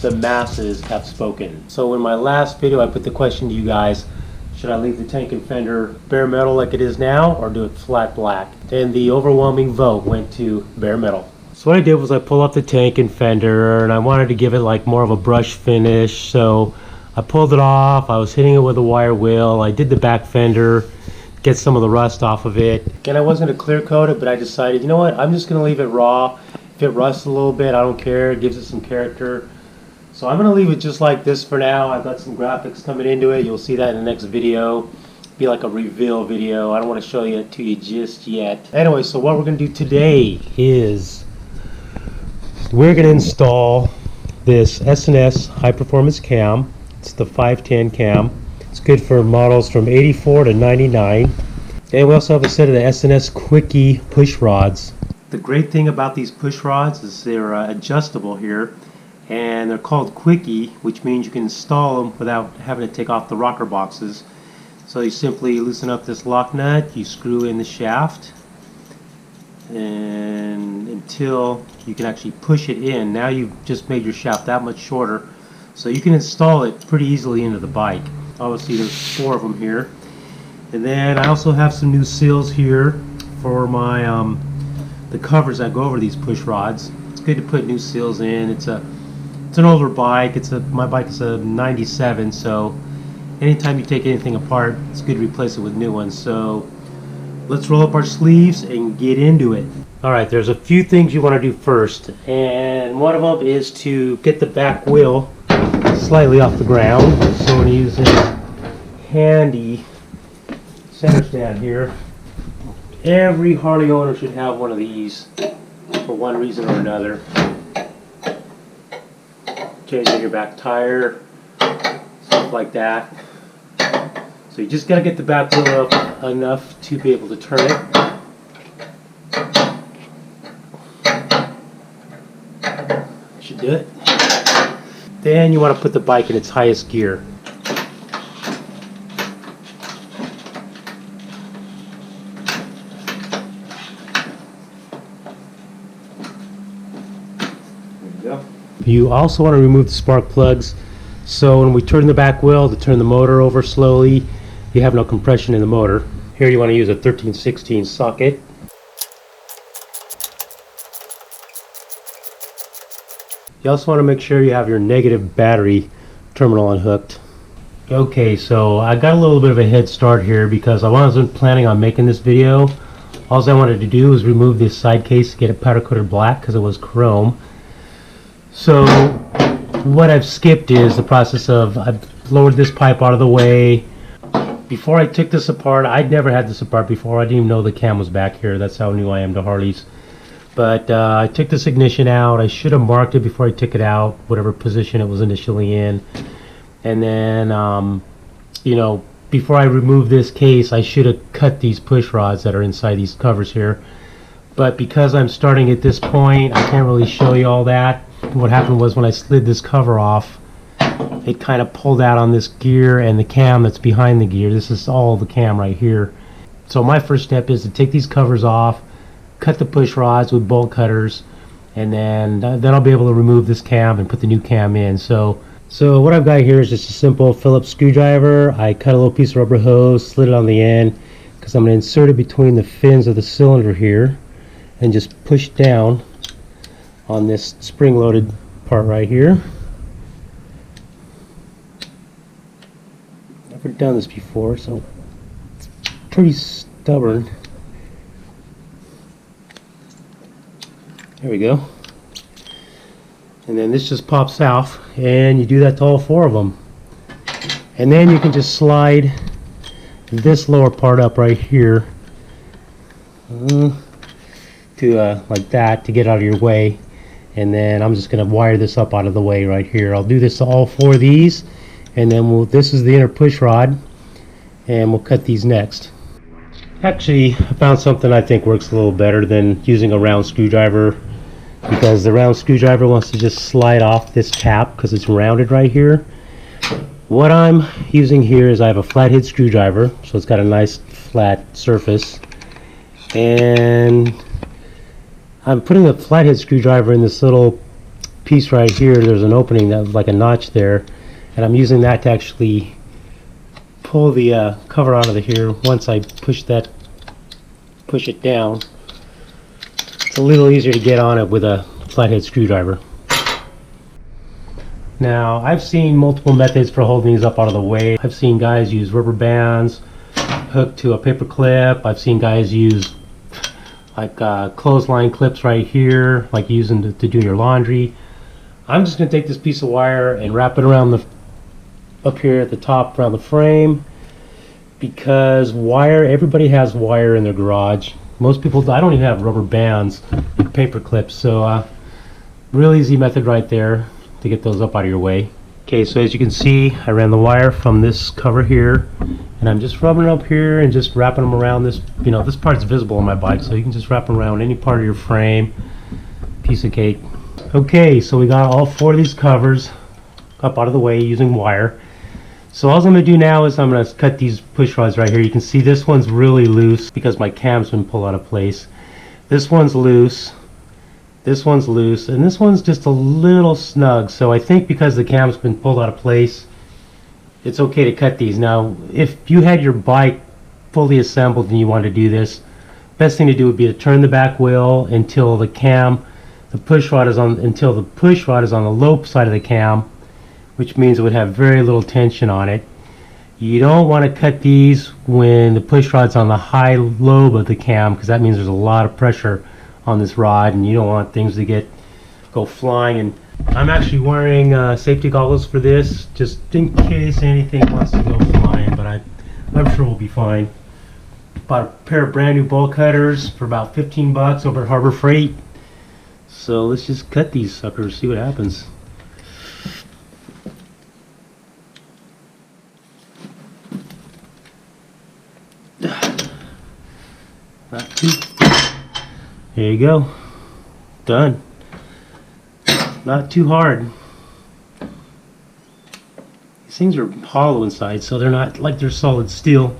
the masses have spoken. So in my last video I put the question to you guys, should I leave the tank and fender bare metal like it is now or do it flat black? And the overwhelming vote went to bare metal. So what I did was I pulled off the tank and fender and I wanted to give it like more of a brush finish, so I pulled it off. I was hitting it with a wire wheel. I did the back fender, get some of the rust off of it. Again, I wasn't going to clear coat it, but I decided, you know what, I'm just going to leave it raw. If it rusts a little bit, I don't care. It gives it some character. So I'm going to leave it just like this for now. I've got some graphics coming into it. You'll see that in the next video. Be like a reveal video. I don't want to show it to you just yet. Anyway, so what we're going to do today is we're going to install this S&S high performance cam. It's the 510 cam. It's good for models from 84 to 99. And we also have a set of the S&S Quickee Pushrods. The great thing about these push rods is they're adjustable here, and they're called Quickee, which means you can install them without having to take off the rocker boxes. So you simply loosen up this lock nut, you screw in the shaft, and until you can actually push it in. Now you've just made your shaft that much shorter, so you can install it pretty easily into the bike. Obviously there's 4 of them here. And then I also have some new seals here for my the covers that go over these push rods. It's good to put new seals in. It's an older bike. My bike is a 97, so anytime you take anything apart, it's good to replace it with new ones. So let's roll up our sleeves and get into it. Alright, there's a few things you want to do first, and one of them is to get the back wheel slightly off the ground. So we're going to use this handy center stand here. Every Harley owner should have one of these for one reason or another. Changing your back tire, stuff like that. So you just got to get the back wheel up enough to be able to turn it. Should do it. Then you want to put the bike in its highest gear. You also want to remove the spark plugs, so when we turn the back wheel to turn the motor over slowly, you have no compression in the motor. Here you want to use a 13/16 socket. You also want to make sure you have your negative battery terminal unhooked. Okay, so I got a little bit of a head start here because I wasn't planning on making this video. All I wanted to do was remove this side case to get it powder coated black because it was chrome. So what I've skipped is the process of I've lowered this pipe out of the way. Before I took this apart, I'd never had this apart before. I didn't even know the cam was back here. That's how new I am to Harleys. But I took this ignition out. I should have marked it before I took it out, whatever position it was initially in. And then, you know, before I remove this case, I should have cut these push rods that are inside these covers here. But because I'm starting at this point, I can't really show you all that. What happened was when I slid this cover off, it kind of pulled out on this gear and the cam that's behind the gear. This is all the cam right here. So my first step is to take these covers off, cut the push rods with bolt cutters, and then I'll be able to remove this cam and put the new cam in. So what I've got here is just a simple Phillips screwdriver. I cut a little piece of rubber hose, slid it on the end, because I'm going to insert it between the fins of the cylinder here and just push down on this spring-loaded part right here. Never done this before, so it's pretty stubborn. There we go. And then this just pops out, and you do that to all 4 of them. And then you can just slide this lower part up right here to like that to get out of your way. And then I'm just going to wire this up out of the way right here. I'll do this to all 4 of these, and then this is the inner push rod, and we'll cut these next. Actually, I found something I think works a little better than using a round screwdriver, because the round screwdriver wants to just slide off this cap because it's rounded right here. What I'm using here is I have a flathead screwdriver, so it's got a nice flat surface, and I'm putting a flathead screwdriver in this little piece right here, there's an opening that's like a notch there, and I'm using that to actually pull the cover out of here. Once I push it down, it's a little easier to get on it with a flathead screwdriver. Now, I've seen multiple methods for holding these up out of the way. I've seen guys use rubber bands hooked to a paper clip. I've seen guys use like clothesline clips right here, like using to do your laundry. I'm just going to take this piece of wire and wrap it around up here at the top around the frame, because wire, everybody has wire in their garage. Most people, I don't even have rubber bands and paper clips, so real easy method right there to get those up out of your way. Okay, so as you can see, I ran the wire from this cover here, and I'm just rubbing it up here and just wrapping them around this. You know, this part's visible on my bike, so you can just wrap them around any part of your frame. Piece of cake. Okay, so we got all 4 of these covers up out of the way using wire. So all I'm going to do now is I'm going to cut these push rods right here. You can see this one's really loose because my cam's been pulled out of place. This one's loose. This one's loose, and this one's just a little snug. So I think because the cam's been pulled out of place, it's okay to cut these. Now, if you had your bike fully assembled and you want to do this, best thing to do would be to turn the back wheel until the push rod is on the low side of the cam, which means it would have very little tension on it. You don't want to cut these when the push rod's on the high lobe of the cam, because that means there's a lot of pressure on this rod, and you don't want things to go flying. And I'm actually wearing safety goggles for this, just in case anything wants to go flying, but I'm sure we'll be fine. Bought a pair of brand new bolt cutters for about 15 bucks over at Harbor Freight. So let's just cut these suckers, see what happens. There you go. Done. Not too hard. These things are hollow inside, so they're not like they're solid steel.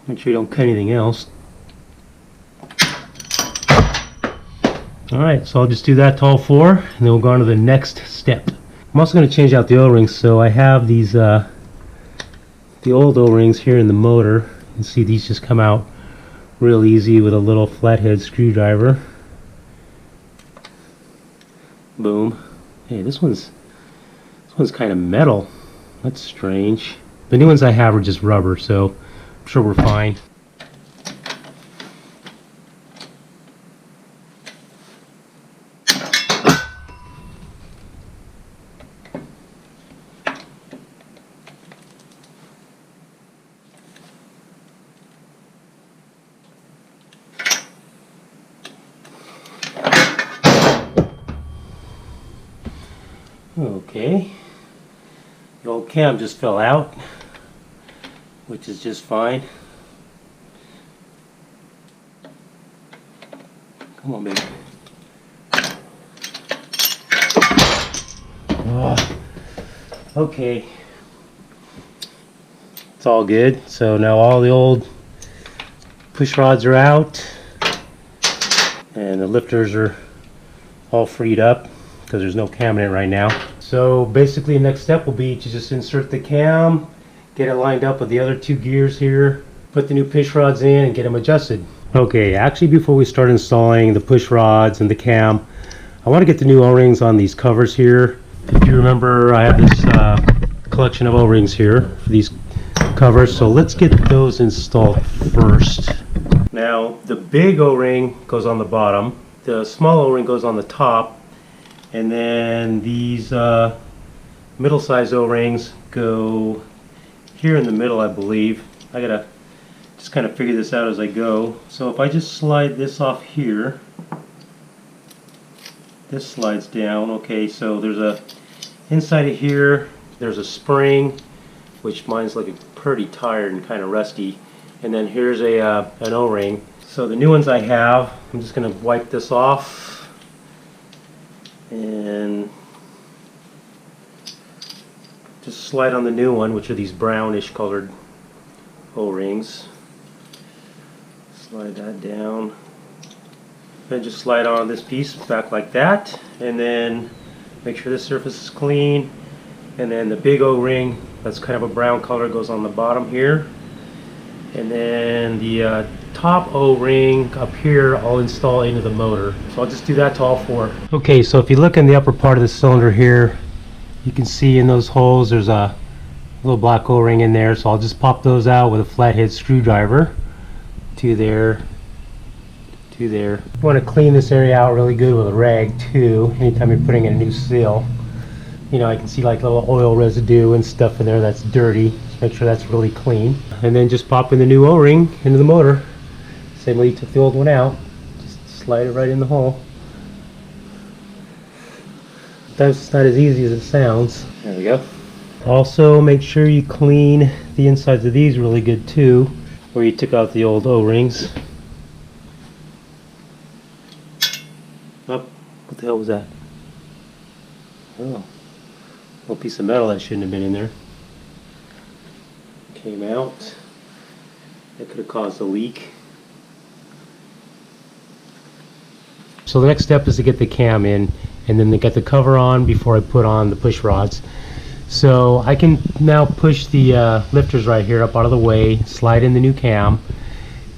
Make sure you don't cut anything else. Alright, so I'll just do that to all 4, and then we'll go on to the next step. I'm also going to change out the O-rings, so I have these the old O-rings here in the motor. You can see these just come out real easy with a little flathead screwdriver. Boom. Hey, this one's kind of metal. That's strange. The new ones I have are just rubber, so I'm sure we're fine. Okay, the old cam just fell out, which is just fine. Come on, baby. Oh, okay, it's all good. So now all the old push rods are out, and the lifters are all freed up, because there's no cam in it right now. So basically the next step will be to just insert the cam, get it lined up with the other 2 gears here, put the new push rods in, and get them adjusted. Okay, actually before we start installing the push rods and the cam, I want to get the new O-rings on these covers here. If you remember, I have this collection of O-rings here for these covers, so let's get those installed first. Now the big O-ring goes on the bottom, the small O-ring goes on the top, and then these middle-sized O-rings go here in the middle, I believe. I gotta just kind of figure this out as I go. So if I just slide this off here, this slides down. Okay, so there's a inside of here, there's a spring, which mine's looking pretty tired and kind of rusty. And then here's an O-ring. So the new ones I have, I'm just gonna wipe this off and just slide on the new one, which are these brownish colored O-rings. Slide that down. Then just slide on this piece back like that, and then make sure this surface is clean, and then the big O-ring that's kind of a brown color goes on the bottom here, and then the top O-ring up here I'll install into the motor. So I'll just do that to all four. Okay, so if you look in the upper part of the cylinder here, you can see in those holes there's a little black O-ring in there, so I'll just pop those out with a flathead screwdriver. To there, to there. You want to clean this area out really good with a rag too, anytime you're putting in a new seal. You know, I can see like little oil residue and stuff in there that's dirty. Just make sure that's really clean. And then just pop in the new O-ring into the motor. Same way you took the old one out. Just slide it right in the hole. Sometimes it's not as easy as it sounds. There we go. Also make sure you clean the insides of these really good too, where you took out the old O-rings. Oh, what the hell was that? Oh, a little piece of metal that shouldn't have been in there. Came out. That could have caused a leak. So the next step is to get the cam in, and then to get the cover on before I put on the push rods. So I can now push the lifters right here up out of the way, slide in the new cam.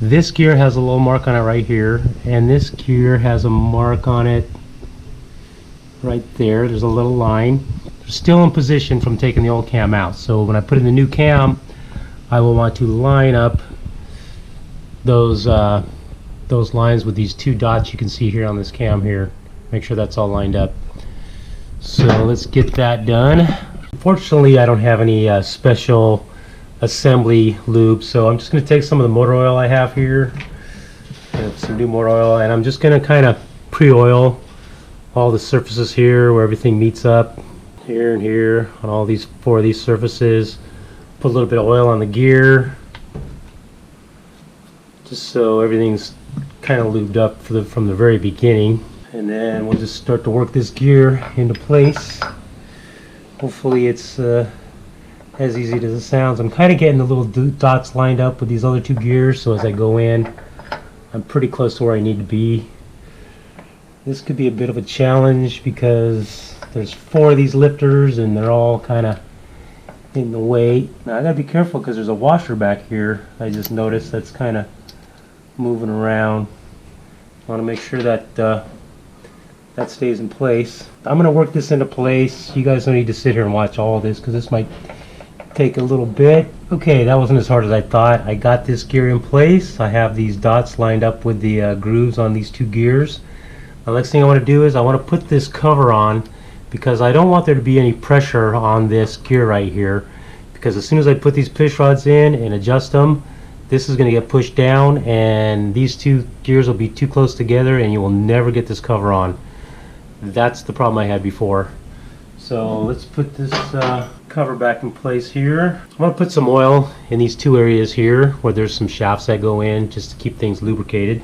This gear has a little mark on it right here, and this gear has a mark on it right there. There's a little line. They're still in position from taking the old cam out. So when I put in the new cam, I will want to line up those lines with these two dots you can see here on this cam here. Make sure that's all lined up. So let's get that done. Unfortunately, I don't have any special assembly lube, so I'm just going to take some of the motor oil I have here. I have some new motor oil, and I'm just going to kind of pre-oil all the surfaces here where everything meets up, here and here on all these four of these surfaces. Put a little bit of oil on the gear, just so everything's kind of lubed up from the very beginning. And then we'll just start to work this gear into place. Hopefully it's as easy as it sounds. I'm kind of getting the little dots lined up with these other two gears, so as I go in, I'm pretty close to where I need to be. This could be a bit of a challenge because there's four of these lifters and they're all kind of in the way. Now I gotta be careful because there's a washer back here. I just noticed that's kind of moving around. I want to make sure that that stays in place. I'm going to work this into place. You guys don't need to sit here and watch all of this because this might take a little bit. Okay, that wasn't as hard as I thought. I got this gear in place. I have these dots lined up with the grooves on these two gears. The next thing I want to do is I want to put this cover on because I don't want there to be any pressure on this gear right here, because as soon as I put these push rods in and adjust them, this is going to get pushed down and these two gears will be too close together and you will never get this cover on. That's the problem I had before. So let's put this cover back in place here. I'm going to put some oil in these two areas here where there's some shafts that go in just to keep things lubricated.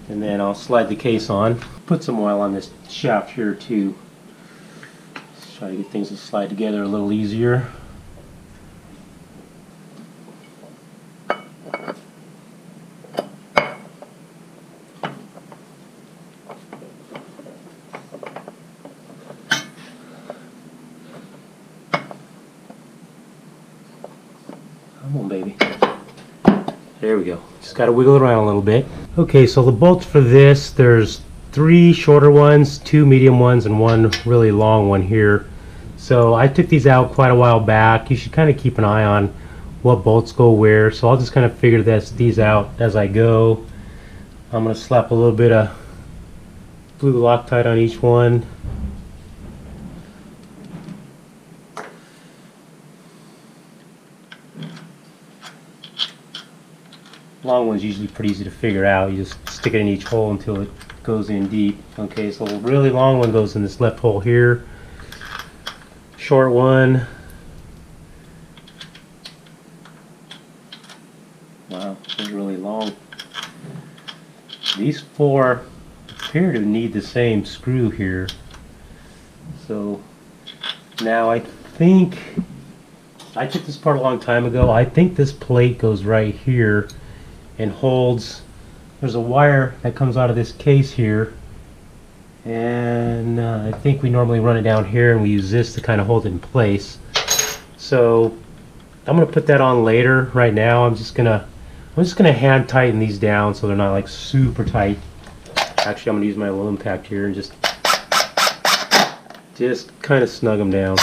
And then I'll slide the case on. Put some oil on this shaft here too. Let's try to get things to slide together a little easier. Come on, baby. There we go. Just got to wiggle it around a little bit. Okay, so the bolts for this, there's 3 shorter ones, 2 medium ones, and 1 really long one here. So I took these out quite a while back. You should kind of keep an eye on what bolts go where. So I'll just kind of figure these out as I go. I'm going to slap a little bit of blue Loctite on each one. Long one's usually pretty easy to figure out. You just stick it in each hole until it goes in deep. Okay, so the really long one goes in this left hole here. Short one. Wow, it's really long. These 4 appear to need the same screw here. So now I think, I took this part a long time ago. I think this plate goes right here and holds, there's a wire that comes out of this case here And I think we normally run it down here, and we use this to kind of hold it in place. So I'm gonna put that on later. Right now I'm just gonna hand tighten these down so they're not like super tight. Actually, I'm gonna use my little impact here and just kind of snug them down.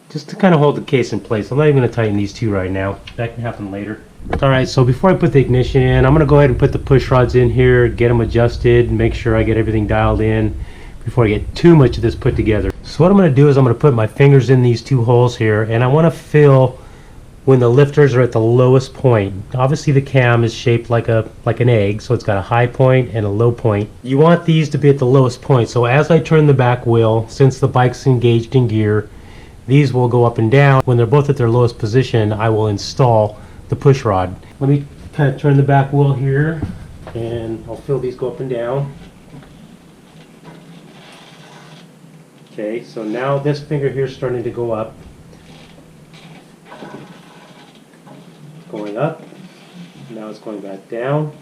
Just to kind of hold the case in place. I'm not even going to tighten these two right now. That can happen later. Alright, so before I put the ignition in, I'm going to go ahead and put the push rods in here, get them adjusted, make sure I get everything dialed in before I get too much of this put together. So what I'm going to do is I'm going to put my fingers in these two holes here, and I want to feel when the lifters are at the lowest point. Obviously the cam is shaped like an egg, so it's got a high point and a low point. You want these to be at the lowest point, so as I turn the back wheel, since the bike's engaged in gear, these will go up and down. When they're both at their lowest position, I will install the push rod. Let me kind of turn the back wheel here, and I'll feel these go up and down. Okay, so now this finger here is starting to go up. Going up. Now it's going back down.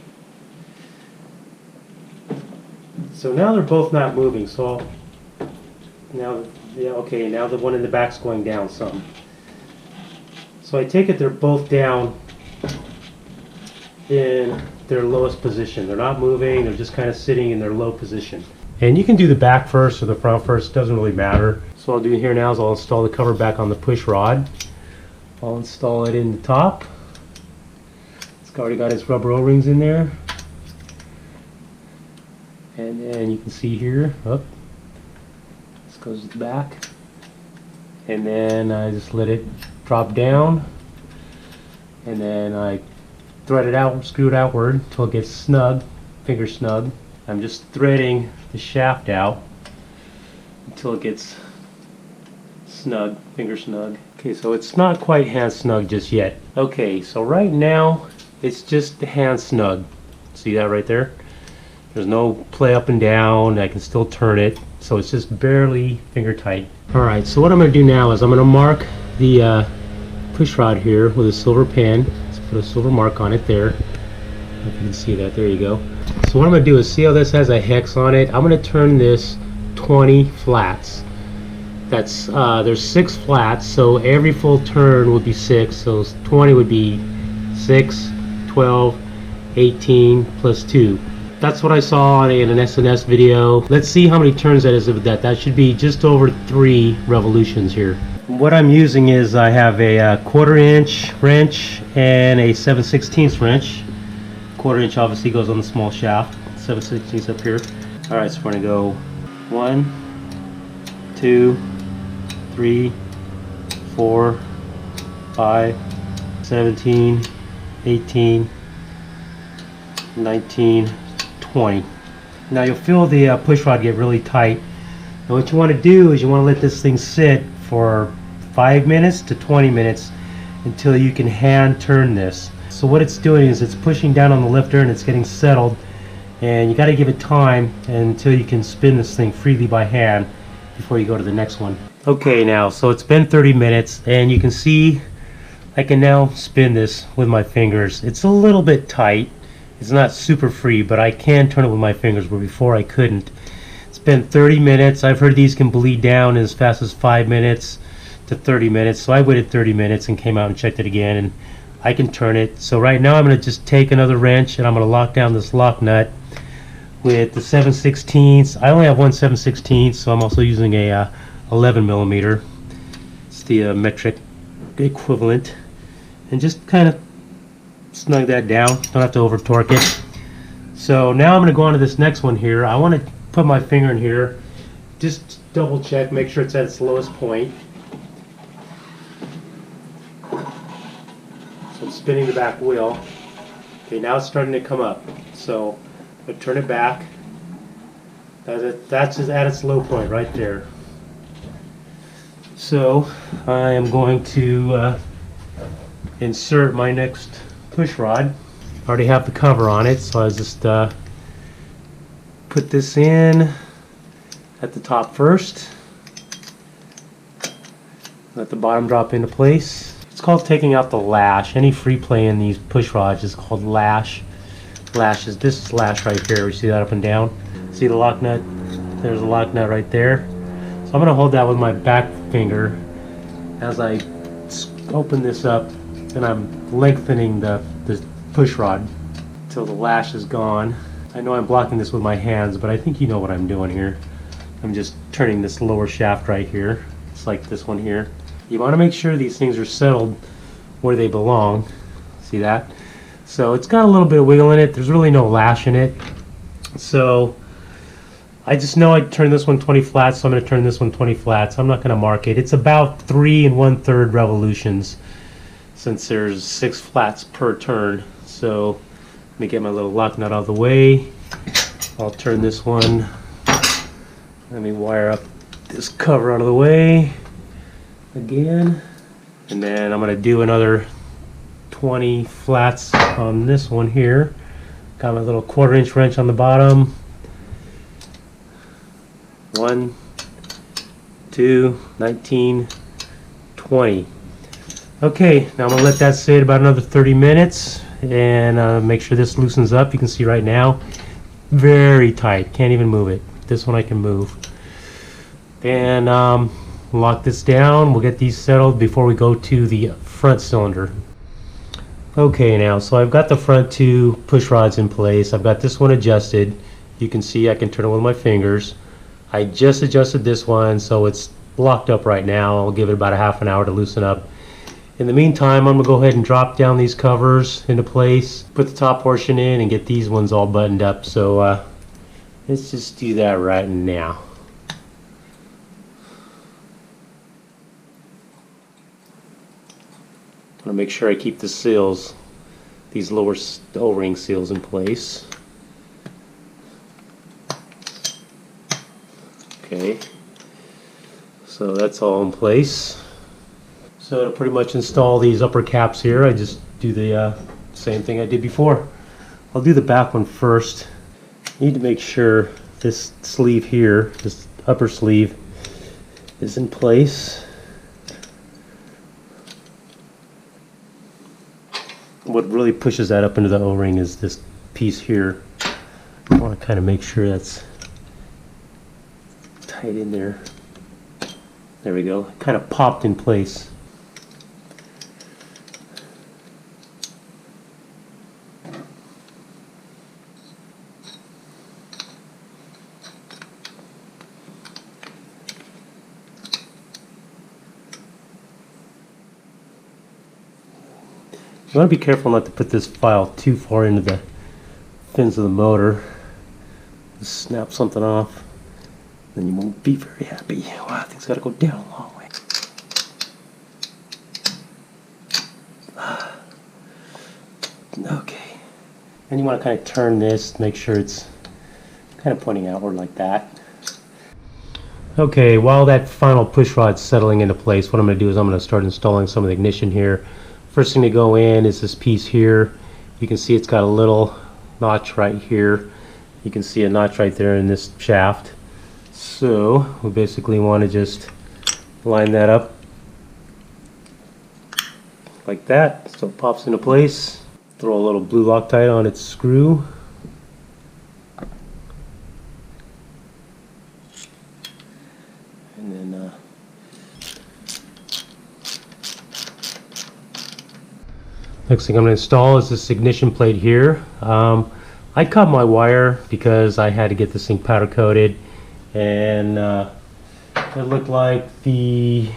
So now they're both not moving, so now, yeah, okay, now the one in the back's going down some. So I take it they're both down in their lowest position. They're not moving, they're just kind of sitting in their low position. And you can do the back first or the front first, doesn't really matter. So what I'll do here now is I'll install the cover back on the push rod. I'll install it in the top. It's already got its rubber O-rings in there. And then you can see here, this goes to the back. And then I just let it drop down. And then I thread it out, screw it outward until it gets snug, finger snug. I'm just threading the shaft out until it gets snug, finger snug. Okay, so it's not quite hand snug just yet. Okay, so right now it's just the hand snug. See that right there? There's no play up and down. I can still turn it, so it's just barely finger tight. Alright, so what I'm going to do now is I'm going to mark the push rod here with a silver pen. Let's put a silver mark on it there. If you can see that, there you go. So what I'm going to do is, see how this has a hex on it? I'm going to turn this 20 flats. That's there's 6 flats, so every full turn would be 6, so 20 would be 6, 12, 18 plus 2. That's what I saw in an S&S video. Let's see how many turns that is of that. That should be just over 3 revolutions here. What I'm using is I have a 1/4 inch wrench and a 7/16 wrench. 1/4 inch obviously goes on the small shaft. 7/16 up here. Alright, so we're going to go 1, 2, 3, 4, 5, 17, 18, 19, 20. Now you'll feel the push rod get really tight. Now what you want to do is you want to let this thing sit for 5 minutes to 20 minutes until you can hand turn this. So what it's doing is it's pushing down on the lifter and it's getting settled, and you got to give it time until you can spin this thing freely by hand before you go to the next one. Okay, now so it's been 30 minutes and you can see I can now spin this with my fingers. It's a little bit tight. It's not super free, but I can turn it with my fingers where before I couldn't. It's been 30 minutes. I've heard these can bleed down as fast as 5 minutes to 30 minutes. So I waited 30 minutes and came out and checked it again, and I can turn it. So right now I'm going to just take another wrench and I'm going to lock down this lock nut with the 7/16. I only have one 7/16, so I'm also using a 11 millimeter. It's the metric equivalent. And just kind of snug that down. Don't have to over torque it. So now I'm going to go on to this next one here. I want to put my finger in here, just double check, make sure it's at its lowest point. So I'm spinning the back wheel. Okay, now it's starting to come up. So I turn it back. That's just at its low point right there. So I am going to insert my next push rod. I already have the cover on it, so I just put this in at the top first. Let the bottom drop into place. It's called taking out the lash. Any free play in these push rods is called lash. Lash is this lash right here. You see that up and down? See the lock nut? There's a lock nut right there. So I'm going to hold that with my back finger as I open this up, and I'm lengthening the push rod till the lash is gone. I know I'm blocking this with my hands, but I think you know what I'm doing here. I'm just turning this lower shaft right here. It's like this one here. You want to make sure these things are settled where they belong. See that? So it's got a little bit of wiggle in it. There's really no lash in it. So I just know I turn this one 20 flats, so I'm going to turn this one 20 flats. I'm not going to mark it. It's about 3 1/3 revolutions since there's 6 flats per turn. So let me get my little lock nut out of the way. I'll turn this one. Let me wire up this cover out of the way again. And then I'm going to do another 20 flats on this one here. Got my little 1/4 inch wrench on the bottom. 1, 2, 19, 20. Okay, now I'm going to let that sit about another 30 minutes and make sure this loosens up. You can see right now, very tight. Can't even move it. This one I can move. And lock this down. We'll get these settled before we go to the front cylinder. Okay, now, so I've got the front 2 push rods in place. I've got this one adjusted. You can see I can turn it with my fingers. I just adjusted this one, so it's locked up right now. I'll give it about a half an hour to loosen up. In the meantime, I'm going to go ahead and drop down these covers into place, put the top portion in, and get these ones all buttoned up. So let's just do that right now. I'm going to make sure I keep the seals, these lower O-ring seals, in place. Okay, so that's all in place. So to pretty much install these upper caps here, I just do the same thing I did before. I'll do the back one first. Need to make sure this sleeve here, this upper sleeve, is in place. What really pushes that up into the O-ring is this piece here. I want to kind of make sure that's tight in there. There we go. Kind of popped in place. You want to be careful not to put this file too far into the fins of the motor. Just snap something off, then you won't be very happy. Wow, things got to go down a long way. Okay. And you want to kind of turn this, make sure it's kind of pointing outward like that. Okay, while that final push rod's settling into place, what I'm going to do is I'm going to start installing some of the ignition here. First thing to go in is this piece here. You can see it's got a little notch right here. You can see a notch right there in this shaft. So we basically want to just line that up like that so it pops into place. Throw a little blue Loctite on its screw. And then next thing I'm going to install is this ignition plate here. I cut my wire because I had to get this thing powder coated, and it looked like the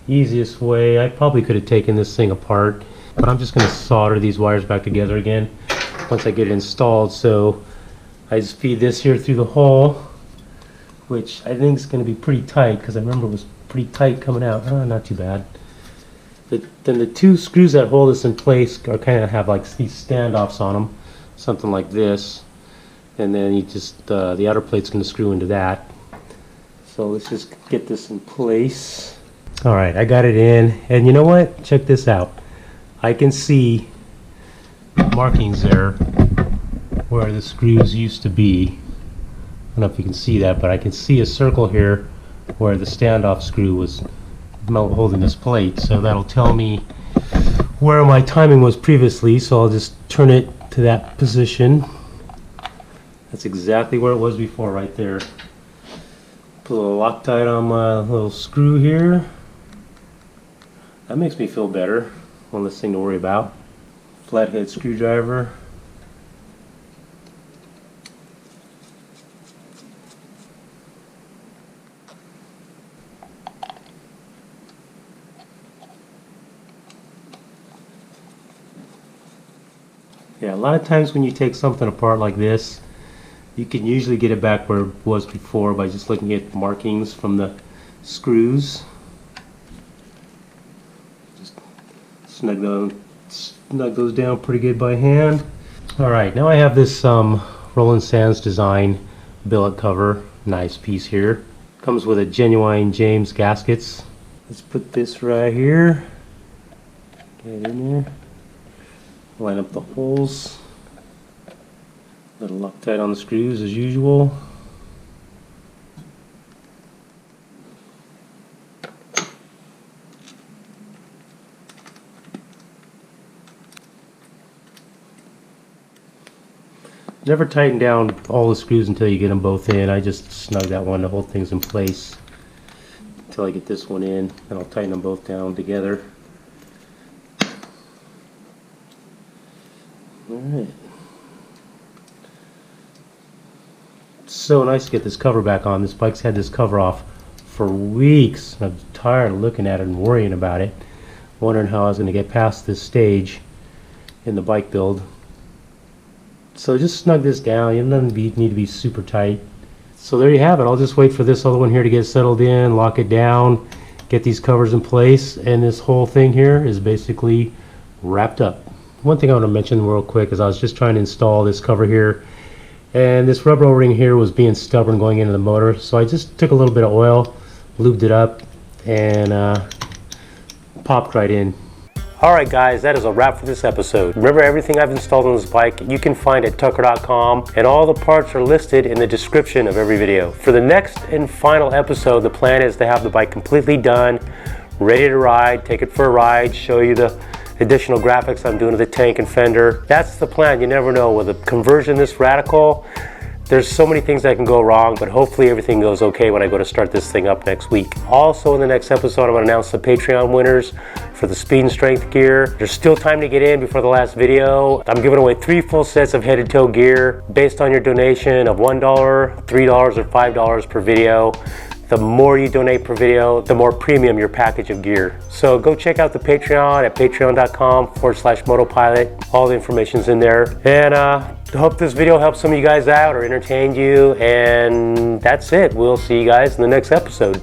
easiest way. I probably could have taken this thing apart, but I'm just going to solder these wires back together again once I get it installed. So I just feed this here through the hole, which I think is going to be pretty tight because I remember it was pretty tight coming out. Not too bad. Then the 2 screws that hold this in place are kind of have like these standoffs on them, something like this, and then you just the outer plate's going to screw into that. So let's just get this in place. All right, I got it in, and you know what? Check this out. I can see markings there where the screws used to be. I don't know if you can see that, but I can see a circle here where the standoff screw was holding this plate. So that'll tell me where my timing was previously, so I'll just turn it to that position. That's exactly where it was before, right there. Put a little Loctite on my little screw here. That makes me feel better. One less thing to worry about. Flathead screwdriver. Yeah, a lot of times when you take something apart like this, you can usually get it back where it was before by just looking at markings from the screws. Just snug those down pretty good by hand. Alright, now I have this Roland Sands design billet cover. Nice piece here. Comes with a genuine James gaskets. Let's put this right here. Get it in there. Line up the holes. Little Loctite on the screws as usual. Never tighten down all the screws until you get them both in. I just snug that one to hold things in place until I get this one in, and I'll tighten them both down together. Alright. So nice to get this cover back on. This bike's had this cover off for weeks. I'm tired of looking at it and worrying about it, wondering how I was going to get past this stage in the bike build. So just snug this down. It doesn't need to be super tight. So there you have it. I'll just wait for this other one here to get settled in, lock it down, get these covers in place, and this whole thing here is basically wrapped up. One thing I want to mention real quick is I was just trying to install this cover here, and this rubber O-ring here was being stubborn going into the motor, so I just took a little bit of oil, lubed it up, and popped right in. Alright guys, that is a wrap for this episode. Remember, everything I've installed on this bike you can find at tucker.com, and all the parts are listed in the description of every video. For the next and final episode, the plan is to have the bike completely done, ready to ride, take it for a ride, show you the additional graphics I'm doing to the tank and fender. That's the plan. You never know. With a conversion this radical, there's so many things that can go wrong, but hopefully everything goes okay when I go to start this thing up next week. Also in the next episode, I'm going to announce the Patreon winners for the speed and strength gear. There's still time to get in before the last video. I'm giving away 3 full sets of head to toe gear based on your donation of $1, $3, or $5 per video. The more you donate per video, the more premium your package of gear. So go check out the Patreon at patreon.com/motopilot. All the information's in there. And I hope this video helped some of you guys out or entertained you. And that's it. We'll see you guys in the next episode.